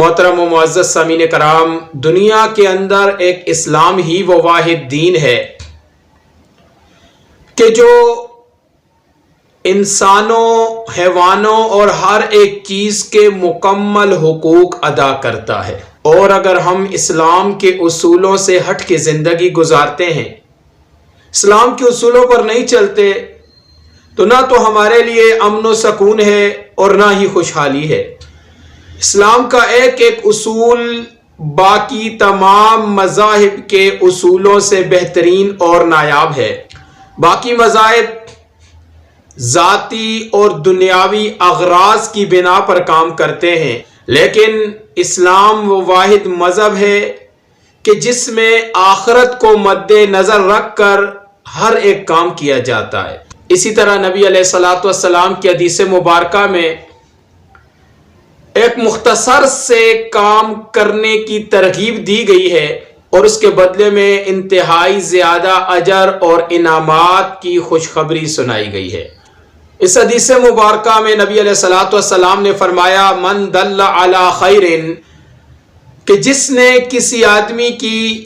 محترم و معزز سامعین کرام، دنیا کے اندر ایک اسلام ہی وہ واحد دین ہے کہ جو انسانوں، حیوانوں اور ہر ایک چیز کے مکمل حقوق ادا کرتا ہے۔ اور اگر ہم اسلام کے اصولوں سے ہٹ کے زندگی گزارتے ہیں، اسلام کے اصولوں پر نہیں چلتے، تو نہ تو ہمارے لیے امن و سکون ہے اور نہ ہی خوشحالی ہے۔ اسلام کا ایک ایک اصول باقی تمام مذاہب کے اصولوں سے بہترین اور نایاب ہے۔ باقی مذاہب ذاتی اور دنیاوی اغراض کی بنا پر کام کرتے ہیں، لیکن اسلام وہ واحد مذہب ہے کہ جس میں آخرت کو مد نظر رکھ کر ہر ایک کام کیا جاتا ہے۔ اسی طرح نبی علیہ الصلوۃ والسلام کی حدیث مبارکہ میں ایک مختصر سے کام کرنے کی ترغیب دی گئی ہے اور اس کے بدلے میں انتہائی زیادہ اجر اور انعامات کی خوشخبری سنائی گئی ہے۔ اس حدیث مبارکہ میں نبی علیہ الصلوۃ والسلام نے فرمایا، من دل علی خیر، کہ جس نے کسی آدمی کی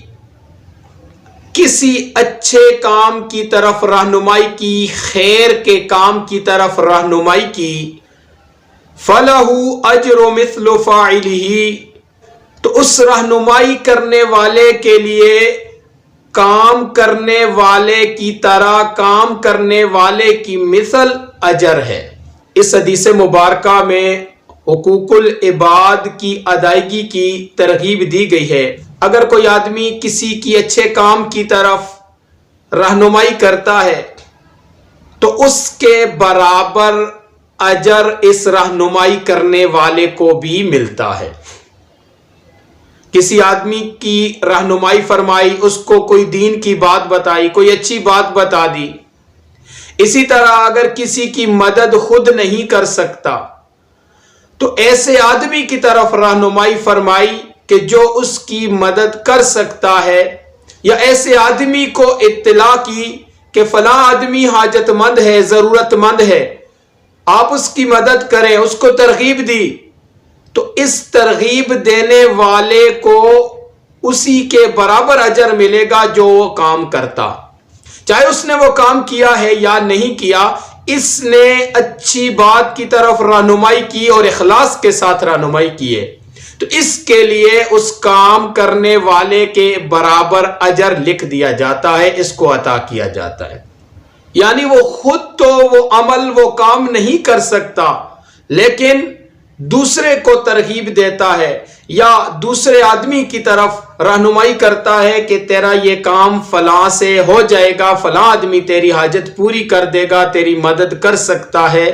کسی اچھے کام کی طرف رہنمائی کی، خیر کے کام کی طرف رہنمائی کی، فَلَهُ أَجْرُ مِثْلُ فَاعِلِهِ، تو اس رہنمائی کرنے والے کے لیے کام کرنے والے کی طرح کام کرنے والے کی مثل اجر ہے۔ اس حدیث مبارکہ میں حقوق العباد کی ادائیگی کی ترغیب دی گئی ہے۔ اگر کوئی آدمی کسی کی اچھے کام کی طرف رہنمائی کرتا ہے تو اس کے برابر اجر اس رہنمائی کرنے والے کو بھی ملتا ہے۔ کسی آدمی کی رہنمائی فرمائی، اس کو کوئی دین کی بات بتائی، کوئی اچھی بات بتا دی۔ اسی طرح اگر کسی کی مدد خود نہیں کر سکتا تو ایسے آدمی کی طرف رہنمائی فرمائی کہ جو اس کی مدد کر سکتا ہے، یا ایسے آدمی کو اطلاع کی کہ فلاں آدمی حاجت مند ہے، ضرورت مند ہے، آپ اس کی مدد کریں، اس کو ترغیب دی، تو اس ترغیب دینے والے کو اسی کے برابر اجر ملے گا جو وہ کام کرتا، چاہے اس نے وہ کام کیا ہے یا نہیں کیا۔ اس نے اچھی بات کی طرف رہنمائی کی اور اخلاص کے ساتھ رہنمائی کی ہے، تو اس کے لیے اس کام کرنے والے کے برابر اجر لکھ دیا جاتا ہے، اس کو عطا کیا جاتا ہے۔ یعنی وہ خود تو وہ عمل، وہ کام نہیں کر سکتا، لیکن دوسرے کو ترغیب دیتا ہے یا دوسرے آدمی کی طرف رہنمائی کرتا ہے کہ تیرا یہ کام فلاں سے ہو جائے گا، فلاں آدمی تیری حاجت پوری کر دے گا، تیری مدد کر سکتا ہے،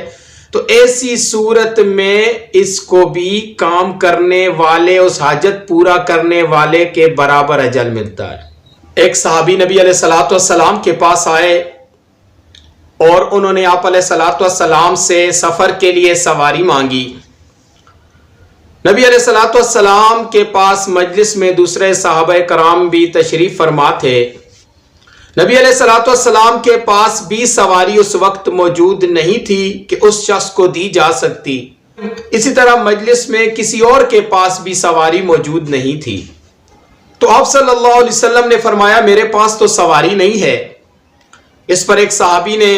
تو ایسی صورت میں اس کو بھی کام کرنے والے، اس حاجت پورا کرنے والے کے برابر اجر ملتا ہے۔ ایک صحابی نبی علیہ الصلوۃ والسلام کے پاس آئے اور انہوں نے آپ علیہ الصلوۃ والسلام سے سفر کے لیے سواری مانگی۔ نبی علیہ الصلوۃ والسلام کے پاس مجلس میں دوسرے صحابہ کرام بھی تشریف فرما تھے۔ نبی علیہ الصلوۃ والسلام کے پاس بھی سواری اس وقت موجود نہیں تھی کہ اس شخص کو دی جا سکتی۔ اسی طرح مجلس میں کسی اور کے پاس بھی سواری موجود نہیں تھی۔ تو آپ صلی اللہ علیہ وسلم نے فرمایا، میرے پاس تو سواری نہیں ہے۔ اس پر ایک صحابی نے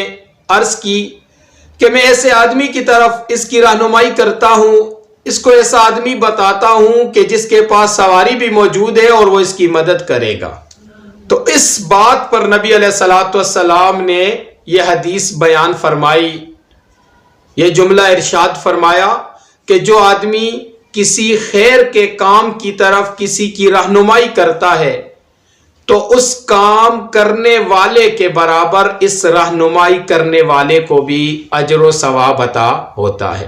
عرض کی کہ میں ایسے آدمی کی طرف اس کی رہنمائی کرتا ہوں، اس کو ایسا آدمی بتاتا ہوں کہ جس کے پاس سواری بھی موجود ہے اور وہ اس کی مدد کرے گا۔ تو اس بات پر نبی علیہ الصلوۃ والسلام نے یہ حدیث بیان فرمائی، یہ جملہ ارشاد فرمایا کہ جو آدمی کسی خیر کے کام کی طرف کسی کی رہنمائی کرتا ہے تو اس کام کرنے والے کے برابر اس رہنمائی کرنے والے کو بھی اجر و ثواب عطا ہوتا ہے۔